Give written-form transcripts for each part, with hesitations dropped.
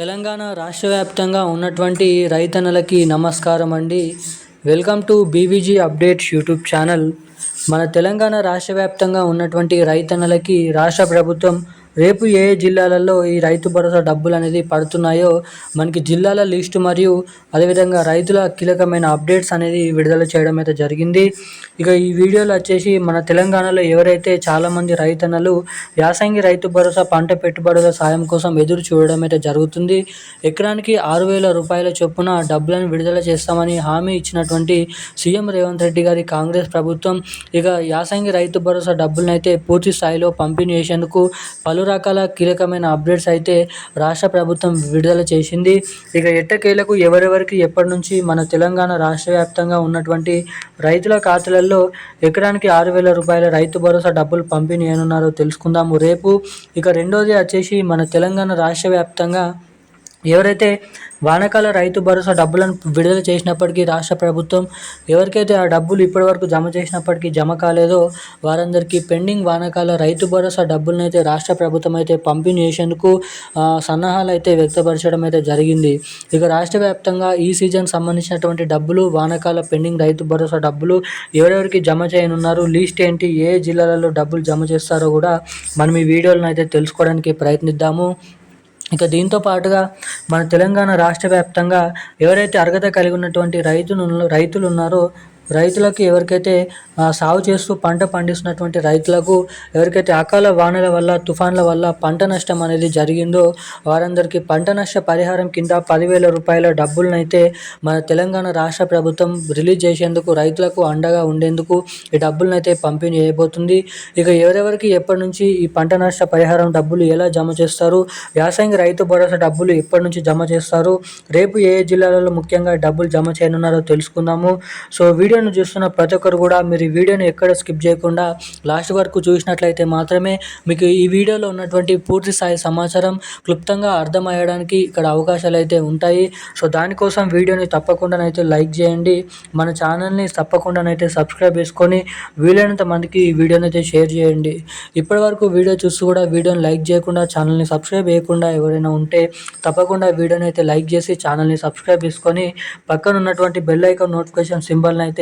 తెలంగాణ రాష్ట్ర వ్యాప్తంగా ఉన్నటువంటి రైతన్నలకి నమస్కారం అండి. Welcome to BVG updates YouTube channel. మన తెలంగాణ రాష్ట్ర వ్యాప్తంగా ఉన్నటువంటి రైతన్నలకి రాష్ట్ర ప్రభుత్వం రేపు ఏ జిల్లాలలో ఈ రైతు భరోసా డబ్బులు అనేది పడుతున్నాయో మనకి జిల్లాల లిస్టు మరియు అదేవిధంగా రైతుల కీలకమైన అప్డేట్స్ అనేది విడుదల చేయడం అయితే జరిగింది. ఇక ఈ వీడియోలో వచ్చేసి మన తెలంగాణలో ఎవరైతే చాలామంది రైతన్నలు యాసంగి రైతు భరోసా పంట పెట్టుబడుల సాయం కోసం ఎదురు చూడడం అయితే జరుగుతుంది. ఎకరానికి 6,000 రూపాయల చొప్పున డబ్బులను విడుదల చేస్తామని హామీ ఇచ్చినటువంటి సీఎం రేవంత్ రెడ్డి గారి కాంగ్రెస్ ప్రభుత్వం ఇక యాసంగి రైతు భరోసా డబ్బులను అయితే పూర్తి స్థాయిలో పంపిణీ చేసేందుకు పలు రకాల కీలకమైన అప్డేట్స్ అయితే రాష్ట్ర ప్రభుత్వం విడుదల చేసింది. ఇక ఎట్టకేలకు ఎవరెవరికి ఎప్పటి నుంచి మన తెలంగాణ రాష్ట్ర వ్యాప్తంగా ఉన్నటువంటి రైతుల ఖాతాలలో ఎకరానికి 6,000 రూపాయల రైతు భరోసా డబ్బులు పంపిణీ చేయనున్నారో తెలుసుకుందాము రేపు. ఇక రెండోది వచ్చేసి మన తెలంగాణ రాష్ట్ర వ్యాప్తంగా ఎవరైతే వానాకాల రైతు భరోసా డబ్బులను విడుదల చేసినప్పటికీ రాష్ట్ర ప్రభుత్వం ఎవరికైతే ఆ డబ్బులు ఇప్పటివరకు జమ చేసినప్పటికీ జమ కాలేదో వారందరికీ పెండింగ్ వానాకాల రైతు భరోసా డబ్బులను అయితే రాష్ట్ర ప్రభుత్వం అయితే పంపిణీ చేసేందుకు సన్నాహాలు అయితే వ్యక్తపరచడం అయితే జరిగింది. ఇక రాష్ట్ర వ్యాప్తంగా ఈ సీజన్ సంబంధించినటువంటి డబ్బులు వానాకాల పెండింగ్ రైతు భరోసా డబ్బులు ఎవరెవరికి జమ చేయనున్నారు, లిస్ట్ ఏంటి, ఏ జిల్లాలలో డబ్బులు జమ చేస్తారో కూడా మనం ఈ వీడియోలను అయితే తెలుసుకోవడానికి ప్రయత్నిద్దాము. ఇక దీంతో పాటుగా మన తెలంగాణ రాష్ట్ర వ్యాప్తంగా ఎవరైతే అర్హత కలిగి ఉన్నటువంటి రైతులు ఉన్నారో రైతులకు ఎవరికైతే సాగు చేస్తూ పంట పండిస్తున్నటువంటి రైతులకు ఎవరికైతే అకాల వానల వల్ల తుఫాన్ల వల్ల పంట నష్టం అనేది జరిగిందో వారందరికీ పంట నష్ట పరిహారం కింద 10,000 రూపాయల డబ్బులను అయితే మన తెలంగాణ రాష్ట్ర ప్రభుత్వం రిలీజ్ చేసేందుకు రైతులకు అండగా ఉండేందుకు ఈ డబ్బులను అయితే పంపిణీ చేయబోతుంది. ఇక ఎవరెవరికి ఎప్పటి నుంచి ఈ పంట నష్ట పరిహారం డబ్బులు ఎలా జమ చేస్తారు, యాసంగి రైతు భరోసా డబ్బులు ఎప్పటి నుంచి జమ చేస్తారు, రేపు ఏ జిల్లాలలో ముఖ్యంగా డబ్బులు జమ చేయనున్నారో తెలుసుకుందాము. సో వీడియోను చూస్తున్న ప్రతి ఒక్కరు కూడా మీరు ఈ వీడియోని ఎక్కడ స్కిప్ చేయకుండా లాస్ట్ వరకు చూసినట్లయితే మాత్రమే మీకు ఈ వీడియోలో ఉన్నటువంటి పూర్తి స్థాయి సమాచారం క్లుప్తంగా అర్థమయ్యడానికి ఇక్కడ అవకాశాలు అయితే ఉంటాయి. సో దానికోసం వీడియోని తప్పకుండానైతే లైక్ చేయండి, మన ఛానల్ని తప్పకుండానైతే సబ్స్క్రైబ్ చేసుకొని వీలైనంత మందికి ఈ వీడియోని అయితే షేర్ చేయండి. ఇప్పటివరకు వీడియో చూస్తూ కూడా వీడియోని లైక్ చేయకుండా ఛానల్ని సబ్స్క్రైబ్ చేయకుండా ఎవరైనా ఉంటే తప్పకుండా వీడియోని అయితే లైక్ చేసి ఛానల్ని సబ్స్క్రైబ్ చేసుకొని పక్కన ఉన్నటువంటి బెల్ ఐకాన్ నోటిఫికేషన్ సింబల్ని అయితే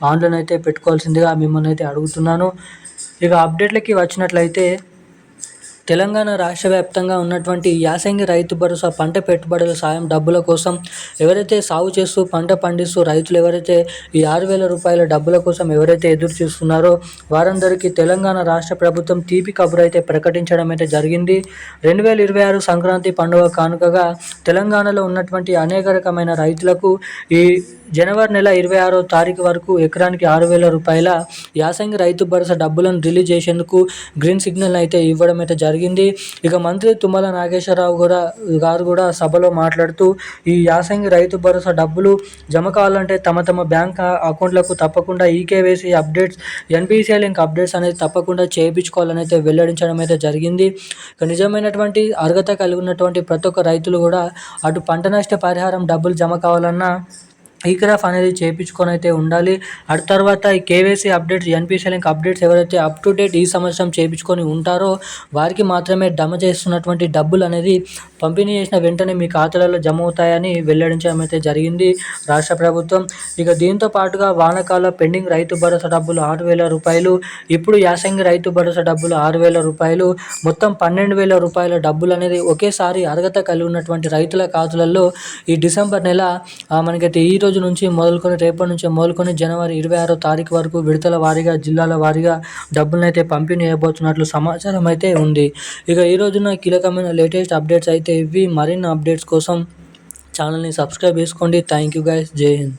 ఆన్లైన్ అయితే పెట్టుకోవాల్సిందిగా మిమ్మల్ని అయితే అడుగుతున్నాను. ఇక అప్డేట్లకి వచ్చినట్లయితే తెలంగాణ రాష్ట్ర వ్యాప్తంగా ఉన్నటువంటి యాసంగి రైతు భరోసా పంట పెట్టుబడుల సాయం డబ్బుల కోసం ఎవరైతే సాగు చేస్తూ పంట పండిస్తూ రైతులు ఎవరైతే ఈ 6,000 రూపాయల డబ్బుల కోసం ఎవరైతే ఎదురు చూస్తున్నారో వారందరికీ తెలంగాణ రాష్ట్ర ప్రభుత్వం తీపి కబురు అయితే ప్రకటించడం అయితే జరిగింది. 2026 సంక్రాంతి పండుగ కానుకగా తెలంగాణలో ఉన్నటువంటి అనేక రకమైన రైతులకు ఈ జనవరి నెల 26వ తారీఖు వరకు ఎకరానికి 6,000 రూపాయల యాసంగి రైతు భరోసా డబ్బులను రిలీజ్ చేసేందుకు గ్రీన్ సిగ్నల్ అయితే ఇవ్వడం అయితే జరిగింది. ఇక మంత్రి తుమ్మల నాగేశ్వరరావు గారు కూడా సభలో మాట్లాడుతూ ఈ యాసంగి రైతు భరోసా డబ్బులు జమ కావాలంటే తమ బ్యాంక్ అకౌంట్లకు తప్పకుండా eKYC updates, NPCI link updates అనేది తప్పకుండా చేయించుకోవాలని అయితే వెల్లడించడం అయితే జరిగింది. ఇక నిజమైనటువంటి అర్హత కలిగి ఉన్నటువంటి ప్రతి ఒక్క రైతులు కూడా అటు పంట నష్ట పరిహారం డబ్బులు జమ కావాలన్నా ఈక్రాఫ్ అనేది చేయించుకొని అయితే ఉండాలి. అటు తర్వాత ఈ KYC updates, NPCI link updates ఎవరైతే అప్ టు డేట్ ఈ సంవత్సరం చేయించుకొని ఉంటారో వారికి మాత్రమే జమ చేస్తున్నటువంటి డబ్బులు అనేది పంపిణీ చేసిన వెంటనే మీ ఖాతాలలో జమ అవుతాయని వెల్లడించడం అయితే జరిగింది రాష్ట్ర ప్రభుత్వం. ఇక దీంతో పాటుగా వానాకాల పెండింగ్ రైతు భరోసా డబ్బులు 6,000 రూపాయలు, ఇప్పుడు యాసంగి రైతు భరోసా డబ్బులు 6,000 రూపాయలు, మొత్తం 12,000 రూపాయల డబ్బులు అనేది ఒకేసారి అర్హత కలిగి ఉన్నటువంటి రైతుల ఖాతాలలో ఈ డిసెంబర్ నెల మనకైతే ఈ రోజు నుంచి మొదలుకొని రేపటి నుంచి మొదలుకొని జనవరి 26వ తారీఖు వరకు విడతల వారీగా జిల్లాల వారీగా డబ్బులను అయితే పంపిణీ చేయబోతున్నట్లు సమాచారం అయితే ఉంది. ఇక ఈ రోజున కీలకమైన లేటెస్ట్ అప్డేట్స్ అయితే ఇవి. మరిన్ని అప్డేట్స్ కోసం ఛానల్ని సబ్స్క్రైబ్ చేసుకోండి. Thank you guys. జై హింద్.